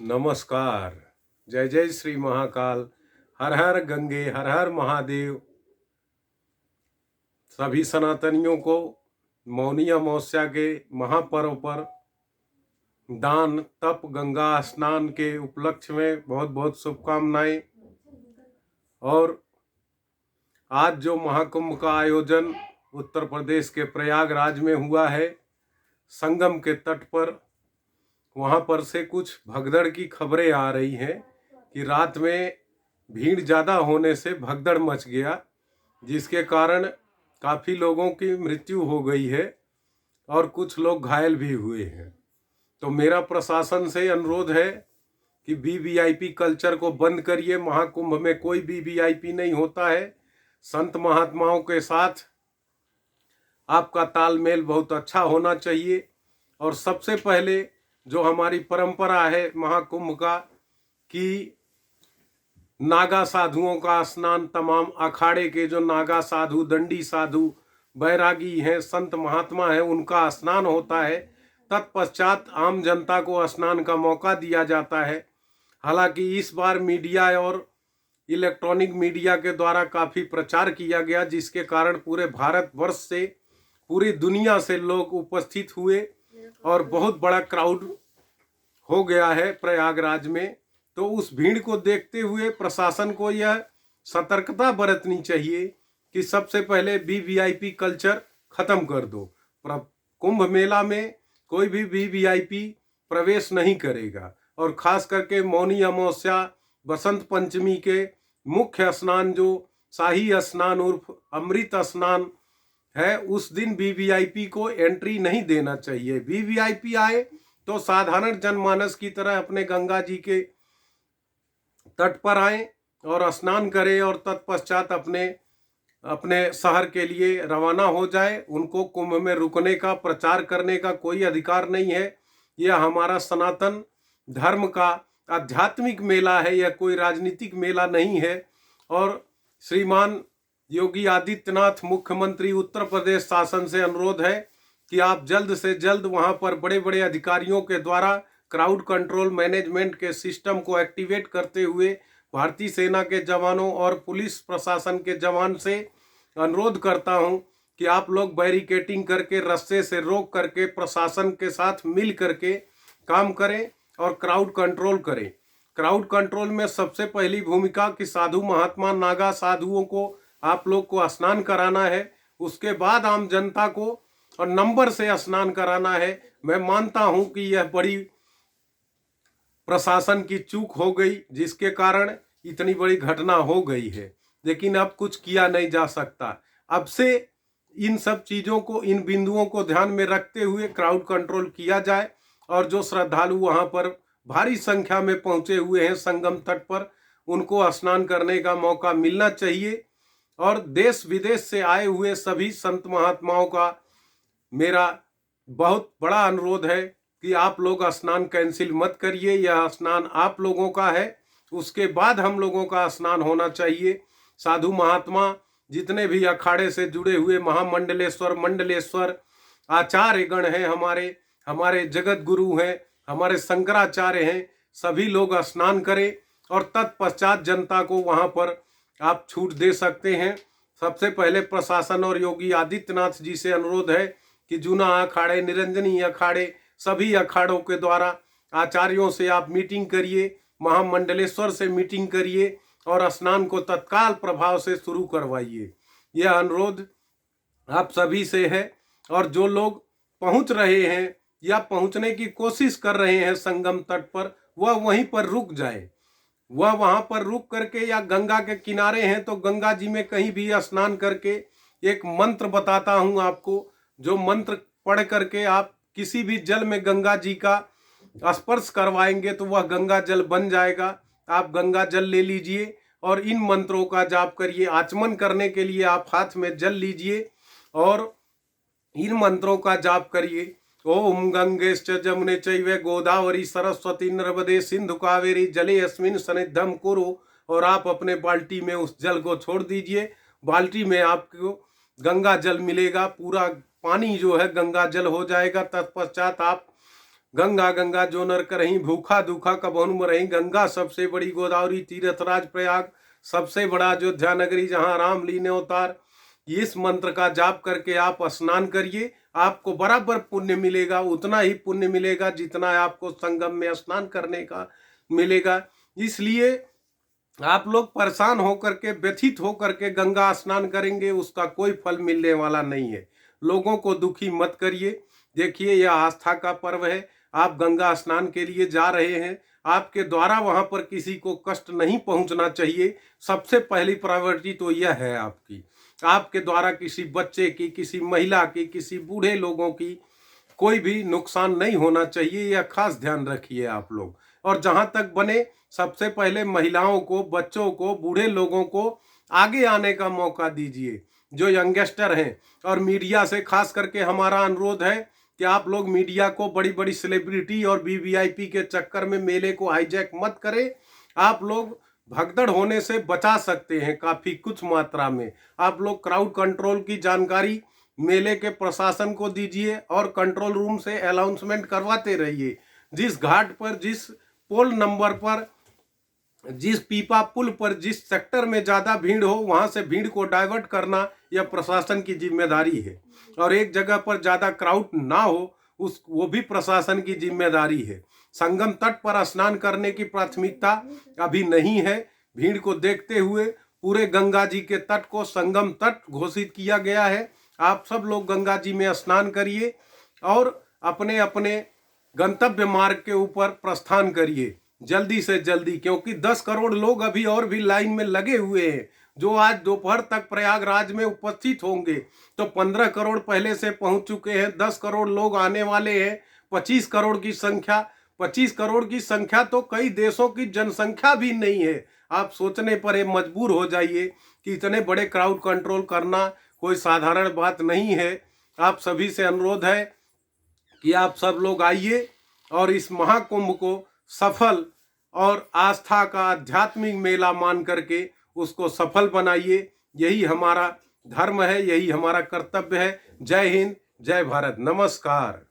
नमस्कार। जय जय श्री महाकाल। हर हर गंगे, हर हर महादेव। सभी सनातनियों को मौनी अमावस्या के महापर्व पर दान तप गंगा स्नान के उपलक्ष्य में बहुत बहुत शुभकामनाएं। और आज जो महाकुंभ का आयोजन उत्तर प्रदेश के प्रयागराज में हुआ है, संगम के तट पर, वहाँ पर से कुछ भगदड़ की खबरें आ रही हैं कि रात में भीड़ ज़्यादा होने से भगदड़ मच गया, जिसके कारण काफ़ी लोगों की मृत्यु हो गई है और कुछ लोग घायल भी हुए हैं। तो मेरा प्रशासन से अनुरोध है कि वीवीआईपी कल्चर को बंद करिए। महाकुंभ में कोई वीवीआईपी नहीं होता है। संत महात्माओं के साथ आपका तालमेल बहुत अच्छा होना चाहिए। और सबसे पहले जो हमारी परंपरा है महाकुंभ का, कि नागा साधुओं का स्नान, तमाम अखाड़े के जो नागा साधु, दंडी साधु, बैरागी हैं, संत महात्मा हैं, उनका स्नान होता है। तत्पश्चात आम जनता को स्नान का मौका दिया जाता है। हालांकि इस बार मीडिया और इलेक्ट्रॉनिक मीडिया के द्वारा काफ़ी प्रचार किया गया, जिसके कारण पूरे भारतवर्ष से, पूरी दुनिया से लोग उपस्थित हुए और बहुत बड़ा क्राउड हो गया है प्रयागराज में। तो उस भीड़ को देखते हुए प्रशासन को यह सतर्कता बरतनी चाहिए कि सबसे पहले वीवीआईपी कल्चर खत्म कर दो। कुंभ मेला में कोई भी वीवीआईपी प्रवेश नहीं करेगा। और खास करके मौनी अमावस्या, बसंत पंचमी के मुख्य स्नान जो शाही स्नान उर्फ अमृत स्नान है, उस दिन वीवीआईपी को एंट्री नहीं देना चाहिए। वीवीआईपी आए तो साधारण जनमानस की तरह अपने गंगा जी के तट पर आए और स्नान करें और तत्पश्चात अपने अपने शहर के लिए रवाना हो जाए। उनको कुंभ में रुकने का, प्रचार करने का कोई अधिकार नहीं है। यह हमारा सनातन धर्म का आध्यात्मिक मेला है, यह कोई राजनीतिक मेला नहीं है। और श्रीमान योगी आदित्यनाथ मुख्यमंत्री उत्तर प्रदेश शासन से अनुरोध है कि आप जल्द से जल्द वहां पर बड़े बड़े अधिकारियों के द्वारा क्राउड कंट्रोल मैनेजमेंट के सिस्टम को एक्टिवेट करते हुए भारतीय सेना के जवानों और पुलिस प्रशासन के जवान से अनुरोध करता हूं कि आप लोग बैरिकेटिंग करके, रस्से से रोक करके प्रशासन के साथ मिल करके काम करें और क्राउड कंट्रोल करें। क्राउड कंट्रोल में सबसे पहली भूमिका कि साधु महात्मा नागा साधुओं को आप लोग को स्नान कराना है, उसके बाद आम जनता को और नंबर से स्नान कराना है। मैं मानता हूं कि यह बड़ी प्रशासन की चूक हो गई, जिसके कारण इतनी बड़ी घटना हो गई है, लेकिन अब कुछ किया नहीं जा सकता। अब से इन सब चीज़ों को, इन बिंदुओं को ध्यान में रखते हुए क्राउड कंट्रोल किया जाए और जो श्रद्धालु वहां पर भारी संख्या में पहुंचे हुए हैं संगम तट पर, उनको स्नान करने का मौका मिलना चाहिए। और देश विदेश से आए हुए सभी संत महात्माओं का मेरा बहुत बड़ा अनुरोध है कि आप लोग स्नान कैंसिल मत करिए। यह स्नान आप लोगों का है, उसके बाद हम लोगों का स्नान होना चाहिए। साधु महात्मा जितने भी अखाड़े से जुड़े हुए महामंडलेश्वर, मंडलेश्वर आचार्य गण हैं, हमारे जगत गुरु हैं, हमारे शंकराचार्य हैं, सभी लोग स्नान करें और तत्पश्चात जनता को वहां पर आप छूट दे सकते हैं। सबसे पहले प्रशासन और योगी आदित्यनाथ जी से अनुरोध है कि जूना अखाड़े, निरंजनी अखाड़े, सभी अखाड़ों के द्वारा आचार्यों से आप मीटिंग करिए, महामंडलेश्वर से मीटिंग करिए और स्नान को तत्काल प्रभाव से शुरू करवाइए। यह अनुरोध आप सभी से है। और जो लोग पहुंच रहे हैं या पहुंचने की कोशिश कर रहे हैं संगम तट पर, वह वहीं पर रुक जाए। वह वहां पर रुक करके, या गंगा के किनारे हैं तो गंगा जी में कहीं भी स्नान करके, एक मंत्र बताता हूं आपको, जो मंत्र पढ़ करके आप किसी भी जल में गंगा जी का स्पर्श करवाएंगे तो वह गंगा जल बन जाएगा। आप गंगा जल ले लीजिए और इन मंत्रों का जाप करिए। आचमन करने के लिए आप हाथ में जल लीजिए और इन मंत्रों का जाप करिए। ओम गंगेश्च जमुने चैव गोदावरी सरस्वती नर्मदे सिंधु कावेरी जले अस्मिन् सन्निधम कुरु। और आप अपने बाल्टी में उस जल को छोड़ दीजिए। बाल्टी में आपको गंगा जल मिलेगा, पूरा पानी जो है गंगा जल हो जाएगा। तत्पश्चात आप गंगा गंगा जो नर करहीं, भूखा दुखा कबहु मरहीं। गंगा सबसे बड़ी, गोदावरी तीर्थराज प्रयाग सबसे बड़ा, अयोध्या नगरी जहां राम लीने अवतार। इस मंत्र का जाप करके आप स्नान करिए, आपको बराबर पुण्य मिलेगा। उतना ही पुण्य मिलेगा जितना आपको संगम में स्नान करने का मिलेगा। इसलिए आप लोग परेशान होकर के, व्यथित होकर के गंगा स्नान करेंगे, उसका कोई फल मिलने वाला नहीं है। लोगों को दुखी मत करिए। देखिए, यह आस्था का पर्व है। आप गंगा स्नान के लिए जा रहे हैं, आपके द्वारा वहां पर किसी को कष्ट नहीं पहुंचना चाहिए। सबसे पहली प्रायोरिटी तो यह है आपकी। आपके द्वारा किसी बच्चे की, किसी महिला की, किसी बूढ़े लोगों की कोई भी नुकसान नहीं होना चाहिए, यह खास ध्यान रखिए आप लोग। और जहां तक बने, सबसे पहले महिलाओं को, बच्चों को, बूढ़े लोगों को आगे आने का मौका दीजिए, जो यंगस्टर हैं। और मीडिया से खास करके हमारा अनुरोध है कि आप लोग मीडिया को बड़ी बड़ी सेलिब्रिटी और वीवीआईपी के चक्कर में मेले को हाईजैक मत करें। आप लोग भगदड़ होने से बचा सकते हैं काफी कुछ मात्रा में। आप लोग क्राउड कंट्रोल की जानकारी मेले के प्रशासन को दीजिए और कंट्रोल रूम से अनाउंसमेंट करवाते रहिए। जिस घाट पर, जिस पोल नंबर पर, जिस पीपा पुल पर, जिस सेक्टर में ज्यादा भीड़ हो, वहां से भीड़ को डाइवर्ट करना यह प्रशासन की जिम्मेदारी है। और एक जगह पर ज्यादा क्राउड ना हो, वो भी प्रशासन की जिम्मेदारी है। संगम तट पर स्नान करने की प्राथमिकता अभी नहीं है। भीड़ को देखते हुए पूरे गंगा जी के तट को संगम तट घोषित किया गया है। आप सब लोग गंगा जी में स्नान करिए और अपने अपने गंतव्य मार्ग के ऊपर प्रस्थान करिए जल्दी से जल्दी, क्योंकि 10 करोड़ लोग अभी और भी लाइन में लगे हुए हैं, जो आज दोपहर तक प्रयागराज में उपस्थित होंगे। तो 15 करोड़ पहले से पहुंच चुके हैं, 10 करोड़ लोग आने वाले हैं। 25 करोड़ की संख्या, 25 करोड़ की संख्या तो कई देशों की जनसंख्या भी नहीं है। आप सोचने पर मजबूर हो जाइए कि इतने बड़े क्राउड कंट्रोल करना कोई साधारण बात नहीं है। आप सभी से अनुरोध है कि आप सब लोग आइए और इस महाकुंभ को सफल और आस्था का आध्यात्मिक मेला मान करके उसको सफल बनाइए। यही हमारा धर्म है, यही हमारा कर्तव्य है। जय हिंद, जय भारत, नमस्कार।